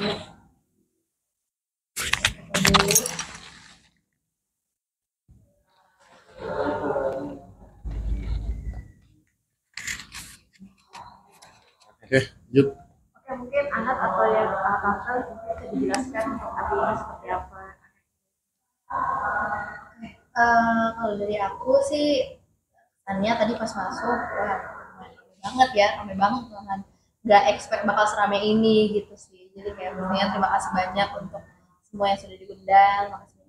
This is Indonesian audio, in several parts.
Oke, Yud. Oke, mungkin Anat atau yang Kakak bisa dijelaskan untuk artinya seperti apa? Kalau dari aku sih, kesannya tadi pas masuk, wah, rame banget ya, rame banget banget. Nggak expect bakal serame ini gitu sih. Jadi kayak pastinya terima kasih banyak untuk semua yang sudah diundang, makasih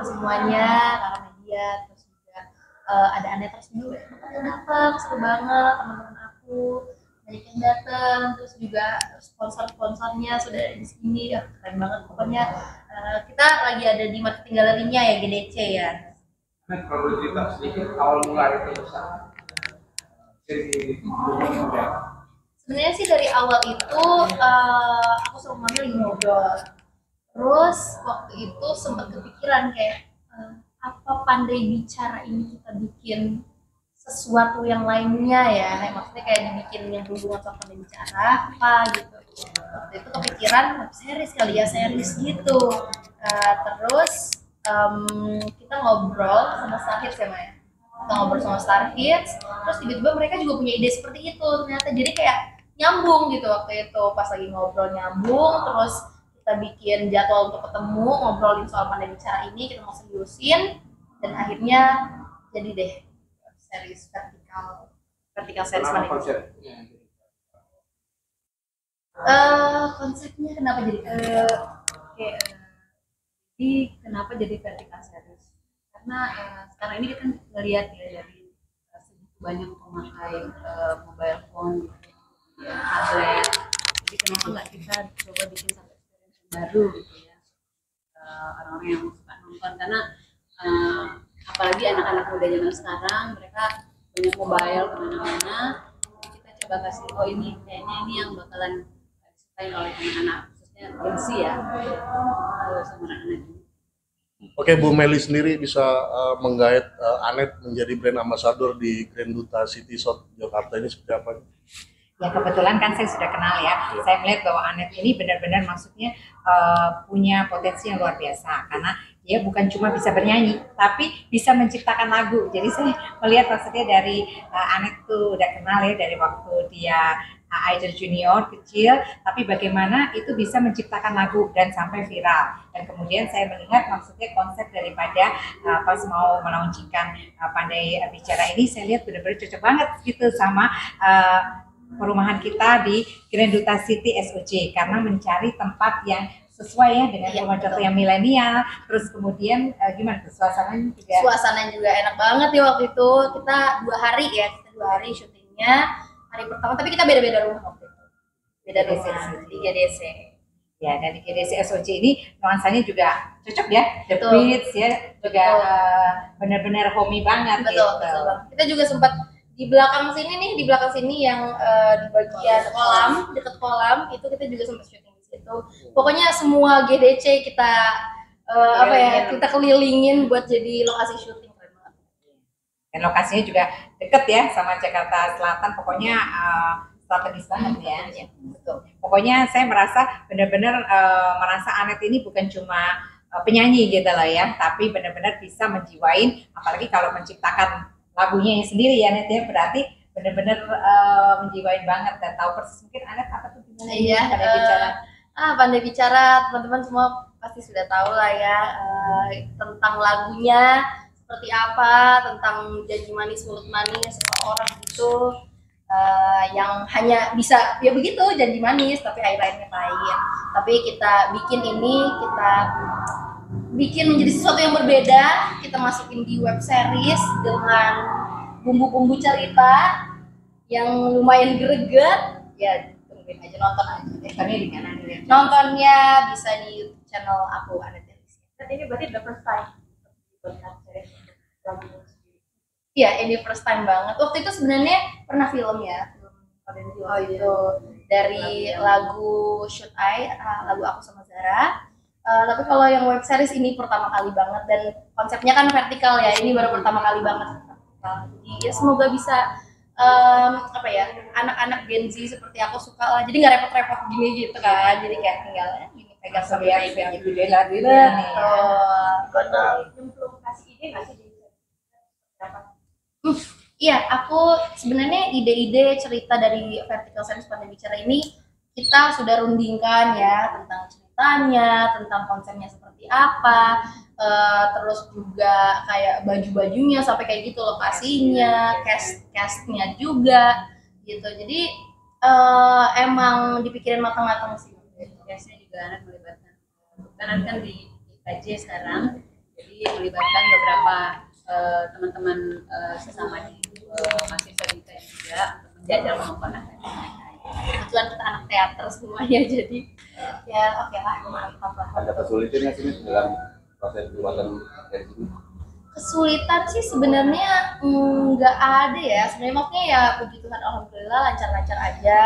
semuanya, para media, terus juga ada Anetra juga yang datang, seru banget teman-teman aku banyak yang datang, terus juga sponsor-sponsornya sudah ada di sini, ya, keren banget pokoknya. Kita lagi ada di marketing galerinya ya, GDC ya. Kalau cerita sedikit awal mula itu jadi Sebenarnya sih dari awal itu aku sama mami lagi ngobrol, terus waktu itu sempat kepikiran kayak apa pandai bicara ini kita bikin sesuatu yang lainnya ya, maksudnya kayak dibikin yang hubungan sama pandai bicara apa gitu. Waktu itu kepikiran series kali ya, series gitu. Terus kita ngobrol sama Starhits ya Maya, kita ngobrol sama Starhits, terus tiba-tiba mereka juga punya ide seperti itu ternyata, jadi kayak nyambung gitu. Waktu itu pas lagi ngobrol nyambung, terus kita bikin jadwal untuk ketemu ngobrolin soal pandai bicara ini, kita mau seriusin, dan akhirnya jadi deh series vertikal series pandai bicara. Konsepnya kenapa jadi kenapa jadi vertikal series? Karena sekarang ini kita ngelihat ya dari segitu banyak pemakai mobile phone, ya, tablet. Jadi kenapa nggak kita coba bikin satu experience yang baru gitu ya, orang-orang yang suka nonton, karena apalagi anak-anak muda zaman sekarang mereka punya mobile kemana-mana. Kita coba kasih, oh ini kayaknya ini yang bakalan disukai oleh anak-anak, khususnya Gen Z ya, sama anak-anak. Oke, Bu Meli sendiri bisa menggait Anet menjadi brand ambassador di Grand Duta City South Jakarta ini seperti apa? Ya kebetulan kan saya sudah kenal ya. Saya melihat bahwa Anet ini benar-benar maksudnya punya potensi yang luar biasa, karena dia bukan cuma bisa bernyanyi, tapi bisa menciptakan lagu. Jadi saya melihat maksudnya dari Anet tuh udah kenal ya dari waktu dia Idol Junior kecil, tapi bagaimana itu bisa menciptakan lagu dan sampai viral. Dan kemudian saya melihat maksudnya konsep daripada pas mau melaunchingkan pandai bicara ini, saya lihat benar-benar cocok banget gitu sama perumahan kita di Grand Duta City SOJ, karena mencari tempat yang sesuai ya dengan rumah contoh yang milenial. Terus kemudian gimana tuh suasananya juga enak banget ya. Waktu itu kita 2 hari ya, syutingnya. Hari pertama, tapi kita beda-beda rumah waktu itu, beda rumah di GDC. Ya, dan di GDC SOJ ini nuansanya juga cocok ya, The Beats ya, juga benar-benar homey banget. Betul, gitu. Betul. Kita juga sempat di belakang sini nih, di belakang sini yang di bagian kolam, dekat kolam itu kita juga sempat syuting di situ. Pokoknya semua GDC kita kita kelilingin buat jadi lokasi syuting. Dan lokasinya juga deket ya sama Jakarta Selatan, pokoknya strategis banget ya. Betul. Pokoknya saya merasa benar-benar merasa Anet ini bukan cuma penyanyi gitu loh ya, tapi benar-benar bisa menjiwain, apalagi kalau menciptakan lagunya yang sendiri ya Anet ya, berarti benar-benar menjiwain banget dan tahu persis mungkin Anet apa tuh gimana. Iya, pandai bicara. Pandai bicara, teman-teman semua pasti sudah tahu lah ya tentang lagunya seperti apa, tentang janji manis mulut manis orang gitu, yang hanya bisa ya begitu janji manis tapi akhir-akhirnya pahit. Tapi kita bikin ini, kita bikin menjadi sesuatu yang berbeda, kita masukin di web series dengan bumbu-bumbu cerita yang lumayan greget ya. Tungguin aja, nonton aja. Nontonnya di mana nih? Nontonnya bisa di channel aku, Anet Delisia. Ini berarti the first time Iya, ini first time banget. Waktu itu sebenarnya pernah film ya, itu dari lagu Should I, lagu aku sama Zara. Tapi kalau yang web series ini pertama kali banget, dan konsepnya kan vertikal ya, ini baru pertama kali banget. Jadi ya semoga bisa apa ya, anak-anak Gen Z seperti aku suka lah, jadi nggak repot-repot gini gitu kan, jadi kayak tinggal gini pegang sambil Lihat kayak gitu gitu. deh lah gitu ya nih. Betul. Belum kasih ide nggak sih dari berapa? Iya, aku sebenarnya ide-ide cerita dari Vertical Series Pandai Bicara ini kita sudah rundingkan ya, tentang ceritanya, tentang konsepnya seperti apa, terus juga kayak baju-bajunya sampai kayak gitu, lokasinya, cast-castnya juga gitu. Jadi emang dipikirin matang-matang sih. Biasanya juga anak melibatkan, karena kan di IKJ sekarang, jadi melibatkan beberapa teman-teman sesama di mahasiswa di IKJ juga untuk menjajal kemampuan anak. Kebetulan kita anak teater semuanya, jadi ya oke lah, mantap lah. Ada kesulitan nggak sih dalam proses pembuatan dari sini? Kesulitan sih sebenarnya nggak ada ya, sebenarnya maksudnya ya puji Tuhan alhamdulillah lancar-lancar aja,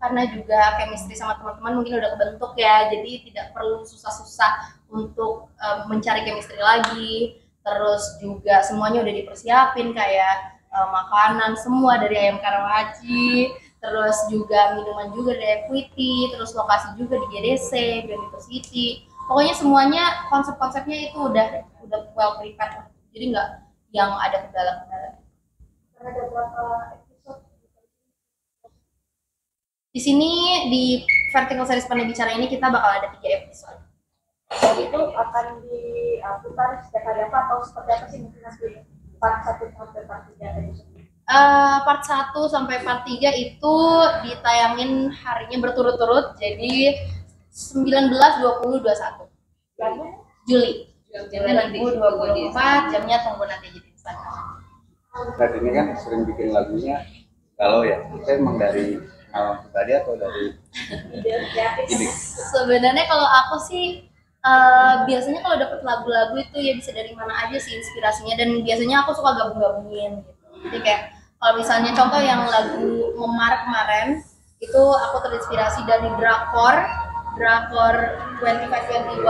karena juga chemistry sama teman-teman mungkin udah kebentuk ya, jadi tidak perlu susah-susah untuk mencari chemistry lagi. Terus juga semuanya udah dipersiapin kayak makanan semua dari ayam karawaci, terus juga minuman juga dari Equity, terus lokasi juga di GDC, Grand University. Pokoknya semuanya konsep-konsepnya itu udah well prepared lah. Jadi nggak yang ada kendala-kendala. Ada berapa episode? Di sini di Vertical Series Pandai Bicara ini kita bakal ada 3 episode. Itu akan diputar setiap hari apa atau seperti apa sih, mungkin Mas Budi? Part 1 sampai part 3 episode. Part 1 sampai part 3 itu ditayangin harinya berturut-turut, jadi 19, 20, 21 Jamnya Juli. jamnya nanti 2024, jamnya tunggu nanti jadi Instagram. Saat ini kan sering bikin lagunya kalau ya, itu emang dari pengalaman pribadi atau dari ide kreatif. ide? Sebenarnya kalau aku sih biasanya kalau dapet lagu-lagu itu ya bisa dari mana aja sih inspirasinya, dan biasanya aku suka gabung-gabungin gitu. Jadi kayak kalau misalnya contoh yang lagu Memar kemarin itu aku terinspirasi dari drakor 2521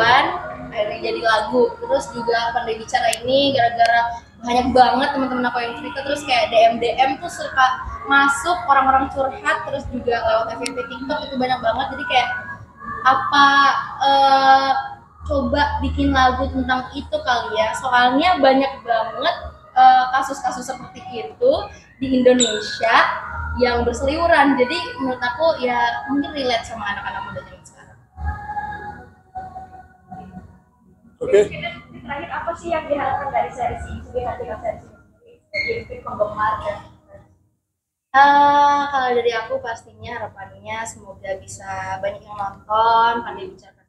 akhirnya jadi lagu. Terus juga Pandai Bicara ini gara-gara banyak banget teman-teman aku yang cerita, terus kayak DM tuh suka masuk orang-orang curhat, terus juga lewat FYP TikTok itu banyak banget, jadi kayak apa coba bikin lagu tentang itu kali ya, soalnya banyak banget kasus-kasus seperti itu di Indonesia yang berseliweran, jadi menurut aku ya mungkin relate sama anak-anak muda zaman sekarang. Oke. Terakhir apa sih yang diharapkan dari series ini, sebagai Vertical Series ini sebagai penggemar dan Kalau dari aku pastinya harapannya semoga bisa banyak yang nonton Pandai Bicara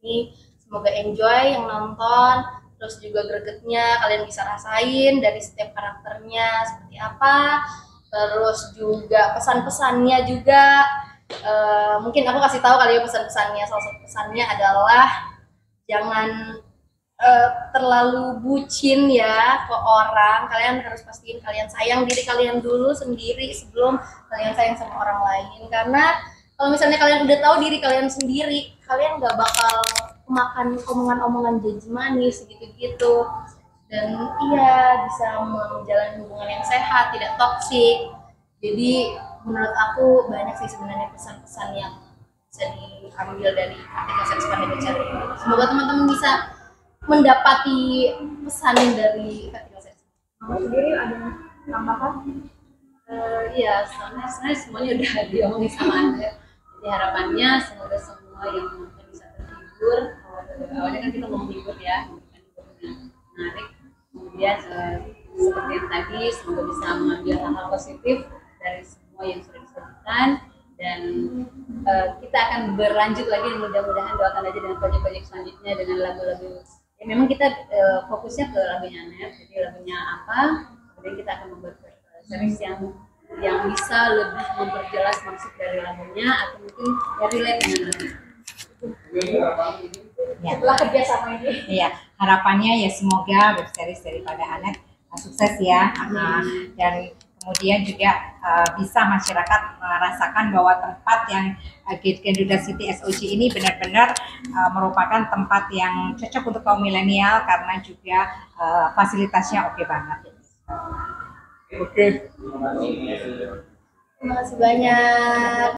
ini, semoga enjoy yang nonton, terus juga gregetnya kalian bisa rasain dari setiap karakternya seperti apa, terus juga pesan-pesannya juga mungkin aku kasih tahu kali ya pesan-pesannya. Salah satu pesannya adalah jangan terlalu bucin ya ke orang. Kalian harus pastiin kalian sayang diri kalian dulu sendiri sebelum kalian sayang sama orang lain, karena kalau misalnya kalian udah tahu diri kalian sendiri, kalian nggak bakal makan omongan-omongan janji manis gitu-gitu, dan iya bisa menjalani hubungan yang sehat, tidak toksik. Jadi menurut aku banyak sih sebenarnya pesan-pesan yang bisa diambil dari Vertical Series Pandai Bicara ini. Semoga teman-teman bisa mendapati pesan dari Vertical Series. Mama sendiri ada tambahan? Iya, sebenarnya semuanya udah diomongin sama Anda. Jadi harapannya semoga semua yang menonton bisa terhibur. Awalnya kan kita mau menghibur ya, memberikan hiburan yang menarik. Kemudian seperti yang tadi, semoga bisa mengambil hal-hal positif dari semua yang sudah disebutkan. Dan kita akan berlanjut lagi, mudah-mudahan doakan aja dengan proyek-proyek selanjutnya dengan lagu-lagu. Ya, memang kita fokusnya ke lagunya Anet, jadi lagunya apa, kemudian kita akan membuat series yang bisa lebih memperjelas maksud dari lagunya atau mungkin ya relate dengan lagu. Ya. Setelah kerjasama ini, Iya, harapannya ya semoga web series daripada Anet sukses ya. Dan kemudian juga bisa masyarakat merasakan bahwa tempat yang Garuda City SOG ini benar-benar merupakan tempat yang cocok untuk kaum milenial karena juga fasilitasnya oke banget. Oke. Terima kasih banyak.